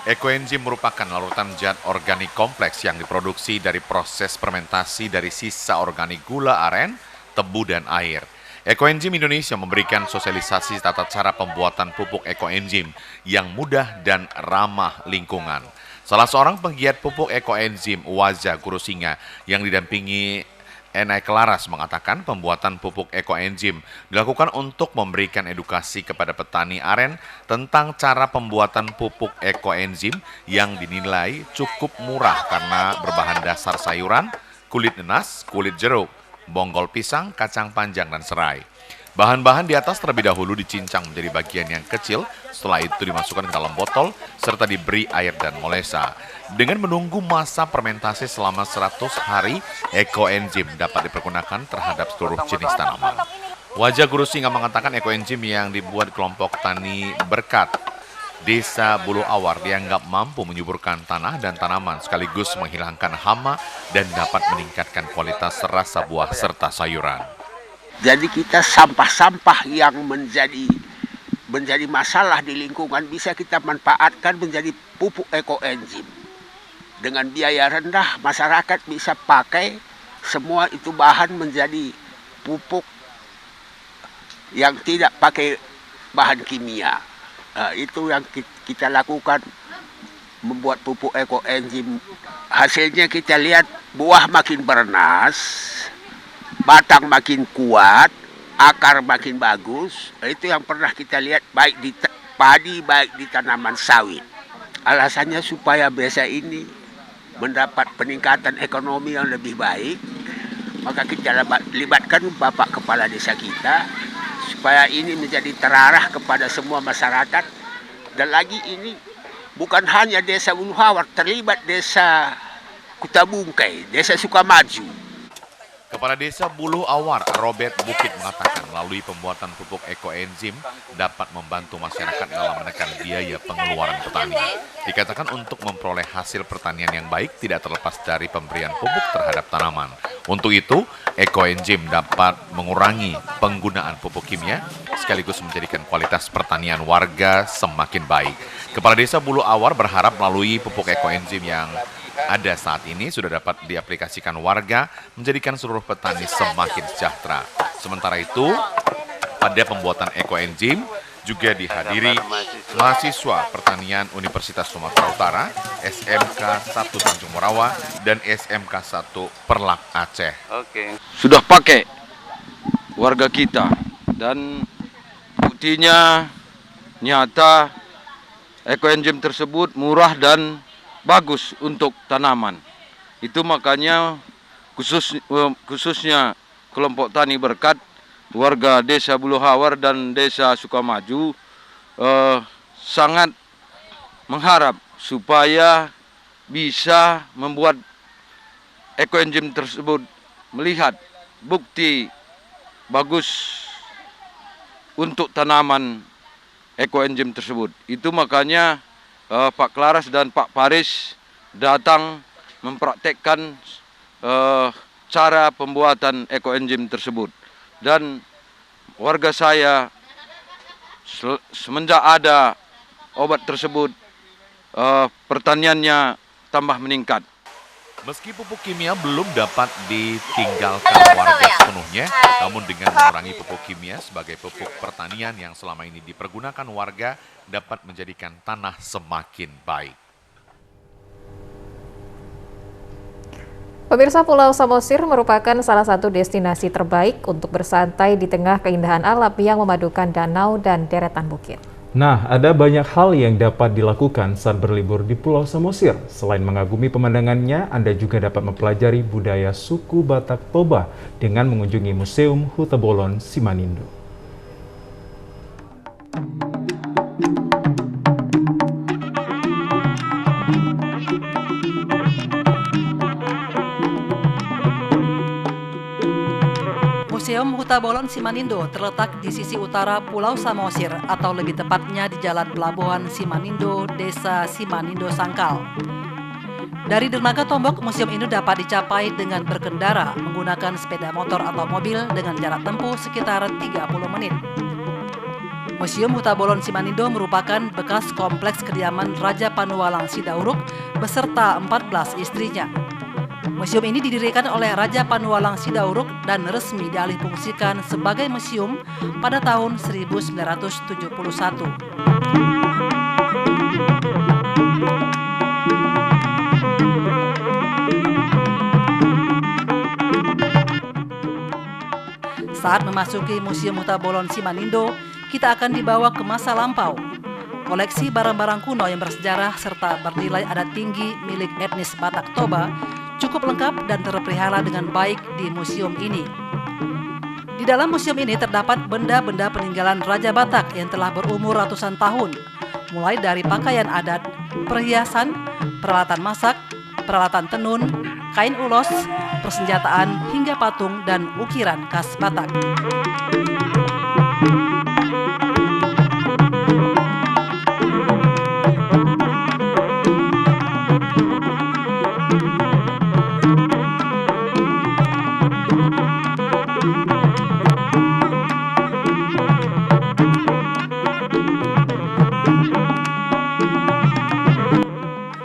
Ekoenzim merupakan larutan zat organik kompleks yang diproduksi dari proses fermentasi dari sisa organik gula aren, tebu, dan air. Ekoenzim Indonesia memberikan sosialisasi tata cara pembuatan pupuk ekoenzim yang mudah dan ramah lingkungan. Salah seorang penggiat pupuk ekoenzim, Waja Gurusinga, yang didampingi Enai Kelaras mengatakan pembuatan pupuk ekoenzim dilakukan untuk memberikan edukasi kepada petani aren tentang cara pembuatan pupuk ekoenzim yang dinilai cukup murah karena berbahan dasar sayuran, kulit nanas, kulit jeruk, bonggol pisang, kacang panjang, dan serai. Bahan-bahan di atas terlebih dahulu dicincang menjadi bagian yang kecil, setelah itu dimasukkan ke dalam botol, serta diberi air dan molesa. Dengan menunggu masa fermentasi selama 100 hari, ekoenzim dapat dipergunakan terhadap seluruh jenis tanaman. Waja Gurusinga mengatakan ekoenzim yang dibuat kelompok tani Berkat Desa Bulu Awar dianggap mampu menyuburkan tanah dan tanaman sekaligus menghilangkan hama dan dapat meningkatkan kualitas rasa buah serta sayuran. Jadi kita sampah-sampah yang menjadi masalah di lingkungan bisa kita manfaatkan menjadi pupuk ekoenzim. Dengan biaya rendah masyarakat bisa pakai semua itu bahan menjadi pupuk yang tidak pakai bahan kimia. Itu yang kita lakukan, membuat pupuk ekoenzim. Hasilnya kita lihat buah makin bernas, batang makin kuat, akar makin bagus. Itu yang pernah kita lihat baik di padi, baik di tanaman sawit. Alasannya supaya desa ini mendapat peningkatan ekonomi yang lebih baik. Maka kita libatkan Bapak Kepala Desa kita supaya ini menjadi terarah kepada semua masyarakat. Dan lagi ini bukan hanya Desa Bulu Awar, terlibat Desa Kutabungkai, Desa Sukamaju. Kepala Desa Bulu Awar, Robert Bukit, mengatakan melalui pembuatan pupuk ekoenzim dapat membantu masyarakat dalam menekan biaya pengeluaran petani. Dikatakan untuk memperoleh hasil pertanian yang baik tidak terlepas dari pemberian pupuk terhadap tanaman. Untuk itu, ekoenzim dapat mengurangi penggunaan pupuk kimia sekaligus menjadikan kualitas pertanian warga semakin baik. Kepala Desa Bulu Awar berharap melalui pupuk ekoenzim yang ada saat ini sudah dapat diaplikasikan warga menjadikan seluruh petani semakin sejahtera. Sementara itu, pada pembuatan ekoenzim juga dihadiri mahasiswa pertanian Universitas Sumatera Utara, SMK 1 Tanjung Morawa, dan SMK 1 Perlak Aceh. Sudah pakai warga kita dan buktinya nyata ekoenzim tersebut murah dan bagus untuk tanaman. Itu makanya khususnya kelompok tani Berkat, warga Desa Bulu Awar dan Desa Sukamaju sangat mengharap supaya bisa membuat ekoenzim tersebut, melihat bukti bagus untuk tanaman ekoenzim tersebut. Itu makanya Pak Kelaras dan Pak Paris datang mempraktekkan cara pembuatan ekoenzim tersebut. Dan warga saya semenjak ada obat tersebut, pertaniannya tambah meningkat. Meski pupuk kimia belum dapat ditinggalkan warga sepenuhnya, namun dengan mengurangi pupuk kimia sebagai pupuk pertanian yang selama ini dipergunakan warga dapat menjadikan tanah semakin baik. Pemirsa, Pulau Samosir merupakan salah satu destinasi terbaik untuk bersantai di tengah keindahan alam yang memadukan danau dan deretan bukit. Nah, ada banyak hal yang dapat dilakukan saat berlibur di Pulau Samosir. Selain mengagumi pemandangannya, Anda juga dapat mempelajari budaya suku Batak Toba dengan mengunjungi Museum Huta-Bolon Simanindo. Museum Huta Bolon Simanindo terletak di sisi utara Pulau Samosir atau lebih tepatnya di Jalan Pelabuhan Simanindo, Desa Simanindo Sangkal. Dari dermaga Tombok, museum ini dapat dicapai dengan berkendara menggunakan sepeda motor atau mobil dengan jarak tempuh sekitar 30 menit. Museum Huta Bolon Simanindo merupakan bekas kompleks kediaman Raja Panualang Sidauruk beserta 14 istrinya. Museum ini didirikan oleh Raja Panualang Sidauruk dan resmi dialihfungsikan sebagai museum pada tahun 1971. Saat memasuki Museum Huta Bolon Simanindo, kita akan dibawa ke masa lampau. Koleksi barang-barang kuno yang bersejarah serta bernilai adat tinggi milik etnis Batak Toba cukup lengkap dan terpelihara dengan baik di museum ini. Di dalam museum ini terdapat benda-benda peninggalan Raja Batak yang telah berumur ratusan tahun, mulai dari pakaian adat, perhiasan, peralatan masak, peralatan tenun, kain ulos, persenjataan, hingga patung dan ukiran khas Batak.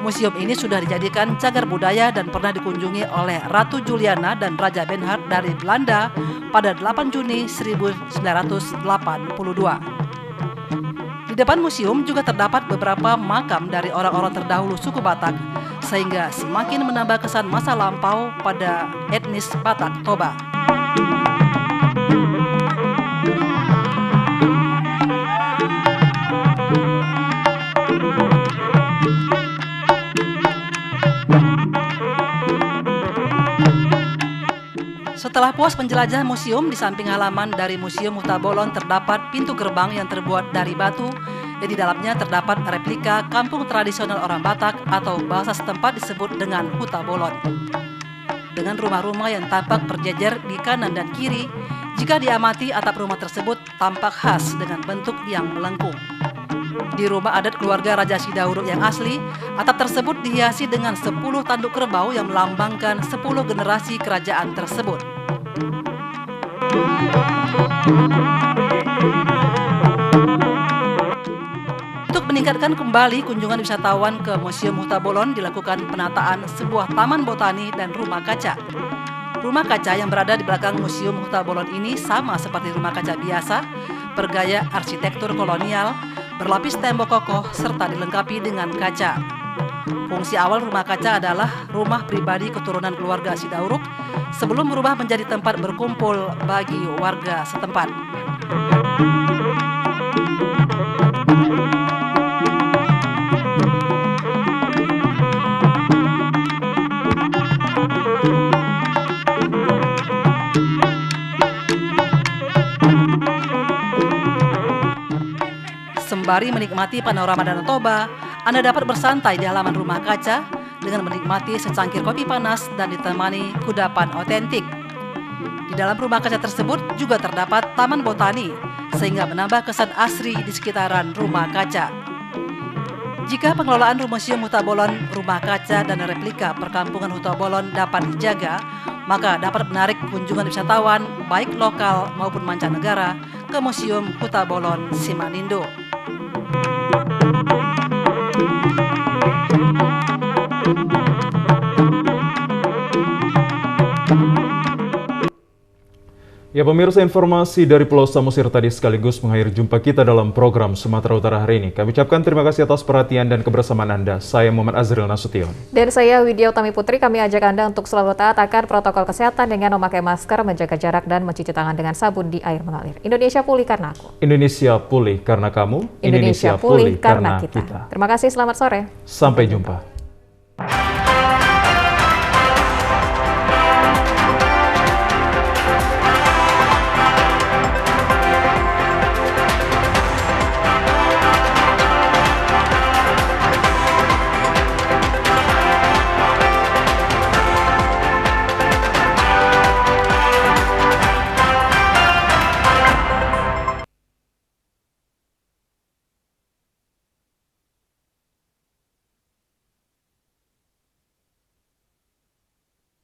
Museum ini sudah dijadikan cagar budaya dan pernah dikunjungi oleh Ratu Juliana dan Raja Benhard dari Belanda pada 8 Juni 1982. Di depan museum juga terdapat beberapa makam dari orang-orang terdahulu suku Batak, sehingga semakin menambah kesan masa lampau pada etnis Batak Toba. Setelah puas menjelajah museum, di samping halaman dari Museum Huta Bolon terdapat pintu gerbang yang terbuat dari batu, dan di dalamnya terdapat replika kampung tradisional orang Batak atau bahasa setempat disebut dengan Huta Bolon. Dengan rumah-rumah yang tampak berjejer di kanan dan kiri, jika diamati atap rumah tersebut tampak khas dengan bentuk yang melengkung. Di rumah adat keluarga Raja Sidauruk yang asli, atap tersebut dihiasi dengan 10 tanduk kerbau yang melambangkan 10 generasi kerajaan tersebut. Untuk meningkatkan kembali kunjungan wisatawan ke Museum Huta Bolon, dilakukan penataan sebuah taman botani dan rumah kaca. Rumah kaca yang berada di belakang Museum Huta Bolon ini sama seperti rumah kaca biasa, bergaya arsitektur kolonial, berlapis tembok kokoh, serta dilengkapi dengan kaca. Fungsi awal rumah kaca adalah rumah pribadi keturunan keluarga Sidauruk sebelum berubah menjadi tempat berkumpul bagi warga setempat. Sembari menikmati panorama Danau Toba, Anda dapat bersantai di halaman rumah kaca dengan menikmati secangkir kopi panas dan ditemani kudapan otentik. Di dalam rumah kaca tersebut juga terdapat taman botani, sehingga menambah kesan asri di sekitaran rumah kaca. Jika pengelolaan Museum Huta Bolon, rumah kaca, dan replika perkampungan Huta Bolon dapat dijaga, maka dapat menarik kunjungan wisatawan baik lokal maupun mancanegara ke Museum Huta Bolon Simanindo. Ya pemirsa, informasi dari Pulau Samosir tadi sekaligus mengakhiri jumpa kita dalam program Sumatera Utara hari ini. Kami ucapkan terima kasih atas perhatian dan kebersamaan Anda. Saya Muhammad Azril Nasution. Dan saya Widya Utami Putri. Kami ajak Anda untuk selalu taat akan protokol kesehatan dengan memakai masker, menjaga jarak, dan mencuci tangan dengan sabun di air mengalir. Indonesia pulih karena aku. Indonesia pulih karena kamu. Indonesia pulih karena kita. Terima kasih, selamat sore. Sampai jumpa.